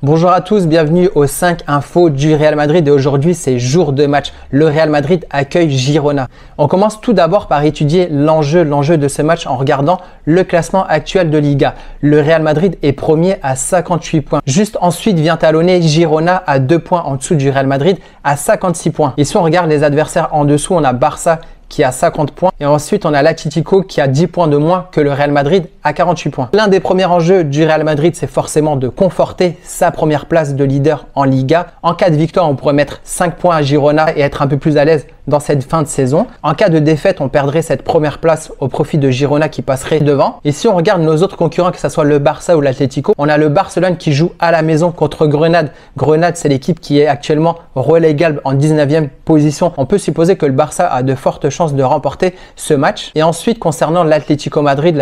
Bonjour à tous, bienvenue aux 5 infos du Real Madrid et aujourd'hui c'est jour de match. Le Real Madrid accueille Girona. On commence tout d'abord par étudier l'enjeu de ce match en regardant le classement actuel de Liga. Le Real Madrid est premier à 58 points. Juste ensuite vient talonner Girona à 2 points en dessous du Real Madrid à 56 points. Et si on regarde les adversaires en dessous, on a Barça qui a 50 points et ensuite on a l'Atlético qui a 10 points de moins que le Real Madrid à 48 points. L'un des premiers enjeux du Real Madrid, c'est forcément de conforter sa première place de leader en Liga. En cas de victoire, on pourrait mettre 5 points à Girona et être un peu plus à l'aise dans cette fin de saison. En cas de défaite, on perdrait cette première place au profit de Girona qui passerait devant. Et si on regarde nos autres concurrents, que ce soit le Barça ou l'Atlético, on a le Barcelone qui joue à la maison contre Grenade. Grenade, c'est l'équipe qui est actuellement relégable en 19e position. On peut supposer que le Barça a de fortes chances de remporter ce match. Et ensuite, concernant l'Atlético Madrid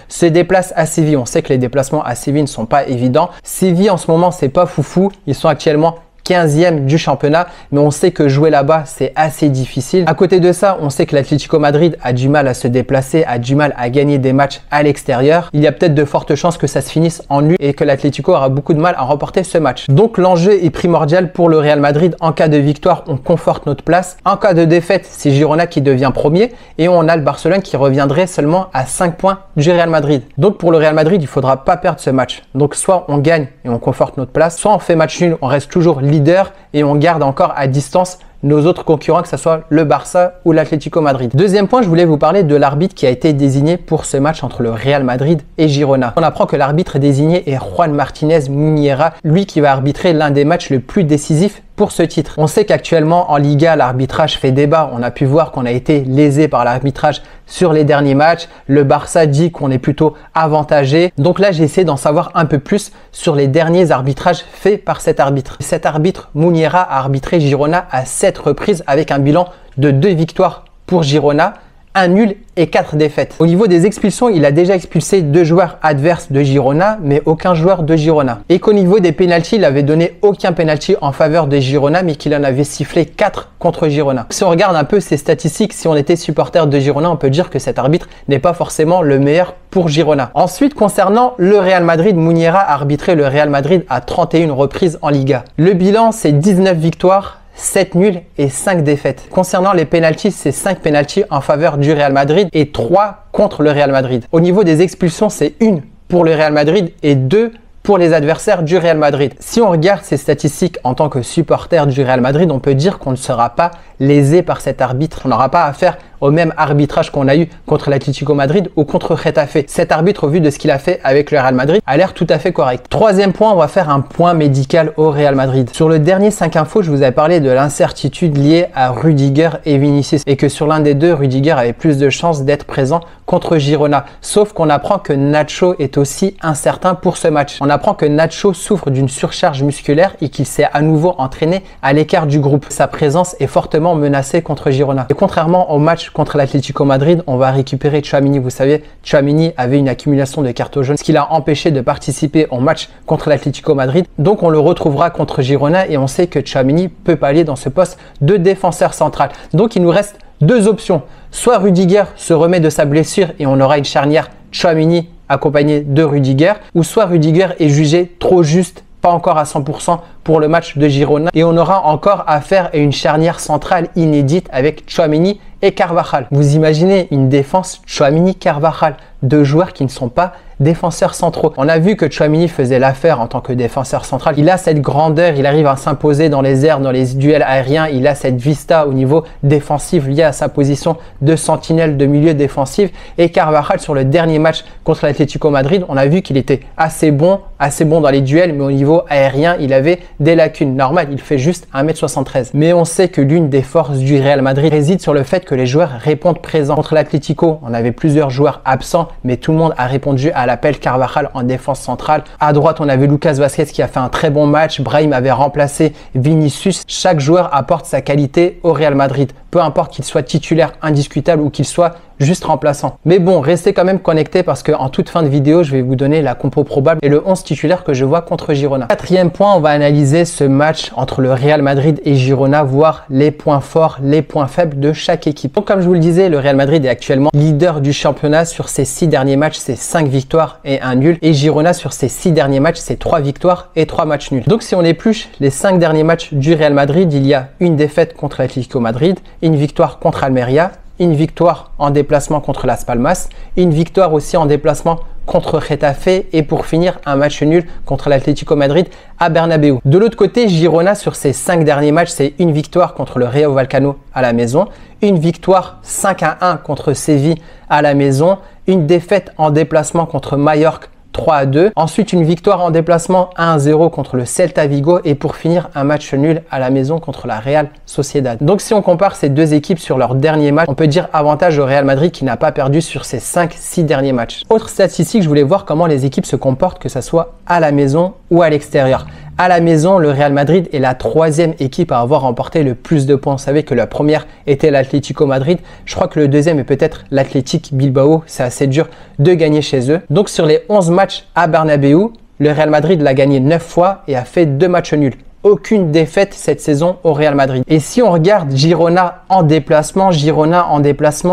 se déplace à Séville. On sait que les déplacements à Séville ne sont pas évidents. Séville, en ce moment, c'est pas foufou. Ils sont actuellement 15e du championnat, mais on sait que jouer là-bas, c'est assez difficile. À côté de ça, on sait que l'Atlético Madrid a du mal à se déplacer, a du mal à gagner des matchs à l'extérieur. Il y a peut-être de fortes chances que ça se finisse en nul et que l'Atlético aura beaucoup de mal à remporter ce match. Donc l'enjeu est primordial pour le Real Madrid. En cas de victoire, on conforte notre place. En cas de défaite, c'est Girona qui devient premier et on a le Barcelone qui reviendrait seulement à 5 points du Real Madrid. Donc pour le Real Madrid, il ne faudra pas perdre ce match. Donc soit on gagne et on conforte notre place, soit on fait match nul, on reste toujours leader et on garde encore à distance nos autres concurrents, que ce soit le Barça ou l'Atlético Madrid. Deuxième point, je voulais vous parler de l'arbitre qui a été désigné pour ce match entre le Real Madrid et Girona. On apprend que l'arbitre désigné est Juan Martínez Muñera, lui qui va arbitrer l'un des matchs les plus décisifs pour ce titre. On sait qu'actuellement en Liga, l'arbitrage fait débat. On a pu voir qu'on a été lésé par l'arbitrage sur les derniers matchs. Le Barça dit qu'on est plutôt avantagé. Donc là, j'ai essayé d'en savoir un peu plus sur les derniers arbitrages faits par cet arbitre. Cet arbitre, Muñera, a arbitré Girona à 7 reprises avec un bilan de 2 victoires pour Girona, 1 nul et 4 défaites. Au niveau des expulsions, il a déjà expulsé 2 joueurs adverses de Girona, mais aucun joueur de Girona. Et qu'au niveau des pénaltys, il avait donné aucun pénalty en faveur de Girona, mais qu'il en avait sifflé 4 contre Girona. Si on regarde un peu ses statistiques, si on était supporter de Girona, on peut dire que cet arbitre n'est pas forcément le meilleur pour Girona. Ensuite, concernant le Real Madrid, Muñera a arbitré le Real Madrid à 31 reprises en Liga. Le bilan, c'est 19 victoires, 7 nuls et 5 défaites. Concernant les pénaltys, c'est 5 pénaltys en faveur du Real Madrid et 3 contre le Real Madrid. Au niveau des expulsions, c'est 1 pour le Real Madrid et 2 pour les adversaires du Real Madrid. Si on regarde ces statistiques en tant que supporter du Real Madrid, on peut dire qu'on ne sera pas lésé par cet arbitre. On n'aura pas affaire au même arbitrage qu'on a eu contre l'Atlético Madrid ou contre Getafe. Cet arbitre, au vu de ce qu'il a fait avec le Real Madrid, a l'air tout à fait correct. Troisième point, on va faire un point médical au Real Madrid. Sur le dernier 5 infos, je vous avais parlé de l'incertitude liée à Rudiger et Vinicius et que sur l'un des deux, Rudiger avait plus de chances d'être présent contre Girona. Sauf qu'on apprend que Nacho est aussi incertain pour ce match. On apprend que Nacho souffre d'une surcharge musculaire et qu'il s'est à nouveau entraîné à l'écart du groupe. Sa présence est fortement menacée contre Girona. Et contrairement au match contre l'Atlético Madrid, on va récupérer Tchouaméni. Vous savez, Tchouaméni avait une accumulation de cartons jaunes, ce qui l'a empêché de participer au match contre l'Atlético Madrid. Donc on le retrouvera contre Girona et on sait que Tchouaméni peut pallier dans ce poste de défenseur central. Donc il nous reste 2 options. Soit Rudiger se remet de sa blessure et on aura une charnière Tchouaméni accompagné de Rudiger, ou soit Rudiger est jugé trop juste, pas encore à 100% pour le match de Girona et on aura encore affaire à une charnière centrale inédite avec Tchouaméni et Carvajal. Vous imaginez une défense Tchouaméni-Carvajal, 2 joueurs qui ne sont pas défenseurs centraux. On a vu que Tchouaméni faisait l'affaire en tant que défenseur central. Il a cette grandeur, il arrive à s'imposer dans les airs, dans les duels aériens. Il a cette vista au niveau défensif liée à sa position de sentinelle de milieu défensif. Et Carvajal, sur le dernier match contre l'Atlético Madrid, on a vu qu'il était assez bon dans les duels, mais au niveau aérien, il avait des lacunes. Normal, il fait juste 1m73. Mais on sait que l'une des forces du Real Madrid réside sur le fait que les joueurs répondent présents. Contre l'Atlético, on avait plusieurs joueurs absents, mais tout le monde a répondu à l'appel. Carvajal en défense centrale. À droite, on avait Lucas Vázquez qui a fait un très bon match. Brahim avait remplacé Vinicius. Chaque joueur apporte sa qualité au Real Madrid. peu importe qu'il soit titulaire indiscutable ou qu'il soit juste remplaçant. Mais bon, restez quand même connectés parce qu'en toute fin de vidéo, je vais vous donner la compo probable et le 11 titulaire que je vois contre Girona. Quatrième point, on va analyser ce match entre le Real Madrid et Girona, voir les points forts, les points faibles de chaque équipe. Donc comme je vous le disais, le Real Madrid est actuellement leader du championnat. Sur ses 6 derniers matchs, c'est 5 victoires et 1 nul. Et Girona, sur ses 6 derniers matchs, c'est 3 victoires et 3 matchs nuls. Donc si on épluche les 5 derniers matchs du Real Madrid, il y a une défaite contre l'Atlético Madrid, une victoire contre Almeria, une victoire en déplacement contre Las Palmas, une victoire aussi en déplacement contre Getafe et pour finir un match nul contre l'Atlético Madrid à Bernabéu. De l'autre côté, Girona sur ses 5 derniers matchs, c'est une victoire contre le Rayo Vallecano à la maison, une victoire 5-1 contre Séville à la maison, une défaite en déplacement contre Mallorca 3-2. Ensuite, une victoire en déplacement 1-0 contre le Celta Vigo et pour finir, un match nul à la maison contre la Real Sociedad. Donc, si on compare ces deux équipes sur leur dernier match, on peut dire avantage au Real Madrid qui n'a pas perdu sur ses 5-6 derniers matchs. Autre statistique, je voulais voir comment les équipes se comportent, que ce soit à la maison ou à l'extérieur. À la maison, le Real Madrid est la 3e équipe à avoir remporté le plus de points. Vous savez que la première était l'Atlético Madrid. Je crois que le deuxième est peut-être l'Athletic Bilbao. C'est assez dur de gagner chez eux. Donc sur les 11 matchs à Bernabéu, le Real Madrid l'a gagné 9 fois et a fait 2 matchs nuls. Aucune défaite cette saison au Real Madrid. Et si on regarde Girona en déplacement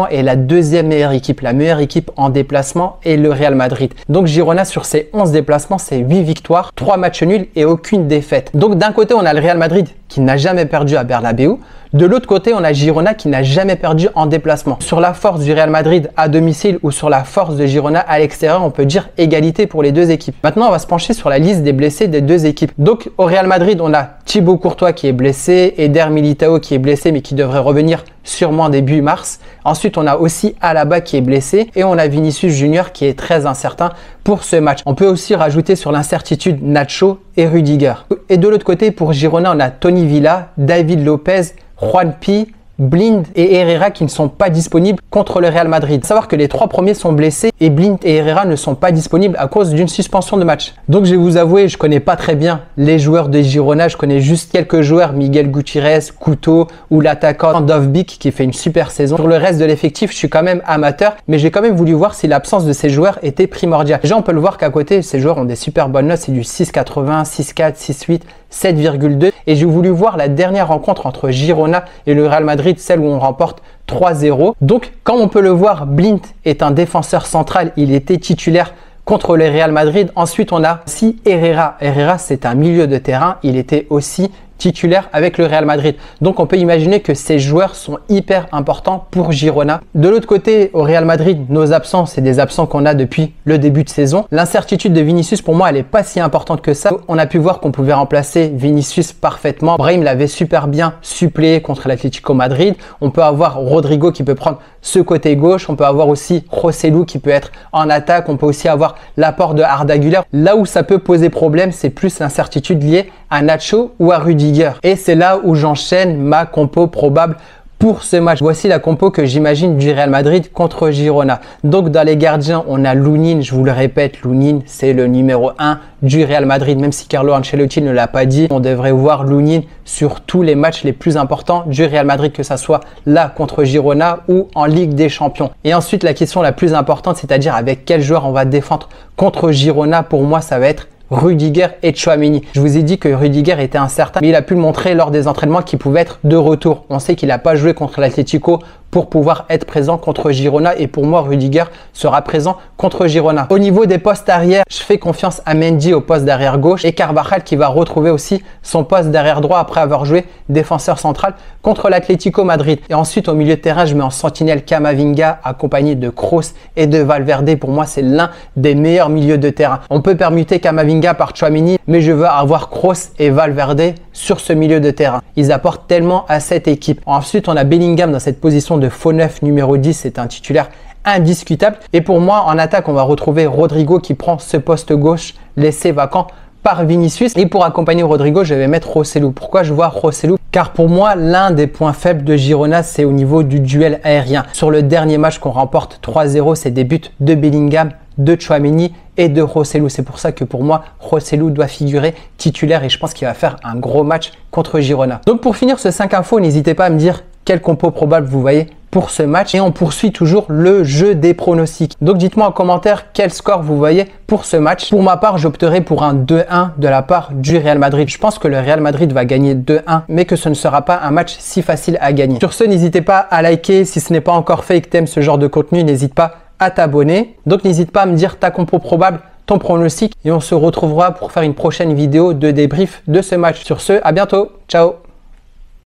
est la 2e meilleure équipe. La meilleure équipe en déplacement est le Real Madrid. Donc Girona sur ses 11 déplacements, c'est 8 victoires, 3 matchs nuls et aucune défaite. Donc d'un côté, on a le Real Madrid qui n'a jamais perdu à Bernabéu. De l'autre côté, on a Girona qui n'a jamais perdu en déplacement. Sur la force du Real Madrid à domicile ou sur la force de Girona à l'extérieur, on peut dire égalité pour les deux équipes. Maintenant, on va se pencher sur la liste des blessés des deux équipes. Donc, au Real Madrid, on a Thibaut Courtois qui est blessé, Eder Militao qui est blessé mais qui devrait revenir sûrement début mars. Ensuite, on a aussi Alaba qui est blessé et on a Vinicius Junior qui est très incertain pour ce match. On peut aussi rajouter sur l'incertitude Nacho et Rudiger. Et de l'autre côté, pour Girona, on a Tony Villa, David Lopez, Juan Pi, Blind et Herrera qui ne sont pas disponibles contre le Real Madrid. Il faut savoir que les 3 premiers sont blessés et Blind et Herrera ne sont pas disponibles à cause d'une suspension de match. Donc je vais vous avouer, je connais pas très bien les joueurs de Girona, je connais juste quelques joueurs, Miguel Gutiérrez, Couto ou l'attaquant Dovbyk qui fait une super saison. Sur le reste de l'effectif, je suis quand même amateur, mais j'ai quand même voulu voir si l'absence de ces joueurs était primordiale. Déjà, on peut le voir qu'à côté, ces joueurs ont des super bonnes notes, c'est du 6,80, 6,4, 6,8, 7,2 et j'ai voulu voir la dernière rencontre entre Girona et le Real Madrid, celle où on remporte 3-0. Donc, comme on peut le voir, Blind est un défenseur central, il était titulaire contre le Real Madrid. Ensuite, on a aussi Herrera. Herrera, c'est un milieu de terrain, il était aussi titulaire avec le Real Madrid. Donc, on peut imaginer que ces joueurs sont hyper importants pour Girona. De l'autre côté, au Real Madrid, nos absents, c'est des absents qu'on a depuis le début de saison. L'incertitude de Vinicius, pour moi, elle n'est pas si importante que ça. On a pu voir qu'on pouvait remplacer Vinicius parfaitement. Brahim l'avait super bien suppléé contre l'Atlético Madrid. On peut avoir Rodrigo qui peut prendre ce côté gauche. On peut avoir aussi Joselu qui peut être en attaque. On peut aussi avoir l'apport de Arda Güler. Là où ça peut poser problème, c'est plus l'incertitude liée à Nacho ou à Rudiger. Et c'est là où j'enchaîne ma compo probable pour ce match. Voici la compo que j'imagine du Real Madrid contre Girona. Donc dans les gardiens, on a Lunin, je vous le répète, Lunin c'est le numéro 1 du Real Madrid. Même si Carlo Ancelotti ne l'a pas dit, on devrait voir Lunin sur tous les matchs les plus importants du Real Madrid, que ça soit là contre Girona ou en Ligue des Champions. Et ensuite la question la plus importante, c'est-à-dire avec quel joueur on va défendre contre Girona, pour moi ça va être Rudiger et Tchouaméni. Je vous ai dit que Rudiger était incertain, mais il a pu le montrer lors des entraînements qu'il pouvait être de retour. On sait qu'il n'a pas joué contre l'Atlético pour pouvoir être présent contre Girona et pour moi, Rudiger sera présent contre Girona. Au niveau des postes arrière, je fais confiance à Mendy au poste d'arrière gauche et Carvajal qui va retrouver aussi son poste d'arrière droit après avoir joué défenseur central contre l'Atlético Madrid. Et ensuite, au milieu de terrain, je mets en sentinelle Camavinga accompagné de Kroos et de Valverde. Pour moi, c'est l'un des meilleurs milieux de terrain. On peut permuter Camavinga par Tchouaméni, mais je veux avoir Kroos et Valverde sur ce milieu de terrain. Ils apportent tellement à cette équipe. Ensuite, on a Bellingham dans cette position de faux neuf numéro 10. C'est un titulaire indiscutable. Et pour moi, en attaque, on va retrouver Rodrigo qui prend ce poste gauche laissé vacant par Vinicius. Et pour accompagner Rodrigo, je vais mettre Joselu. Pourquoi je vois Joselu? Car pour moi, l'un des points faibles de Girona, c'est au niveau du duel aérien. Sur le dernier match qu'on remporte 3-0, c'est des buts de Bellingham, de Tchouaméni et de Joselu. C'est pour ça que pour moi, Joselu doit figurer titulaire et je pense qu'il va faire un gros match contre Girona. Donc pour finir ce 5 infos, n'hésitez pas à me dire quel compo probable vous voyez pour ce match. Et on poursuit toujours le jeu des pronostics. Donc dites-moi en commentaire quel score vous voyez pour ce match. Pour ma part, j'opterai pour un 2-1 de la part du Real Madrid. Je pense que le Real Madrid va gagner 2-1, mais que ce ne sera pas un match si facile à gagner. Sur ce, n'hésitez pas à liker. Si ce n'est pas encore fait et que tu aimes ce genre de contenu, n'hésite pas à t'abonner. Donc n'hésite pas à me dire ta compo probable, ton pronostic, et on se retrouvera pour faire une prochaine vidéo de débrief de ce match. Sur ce, à bientôt. Ciao.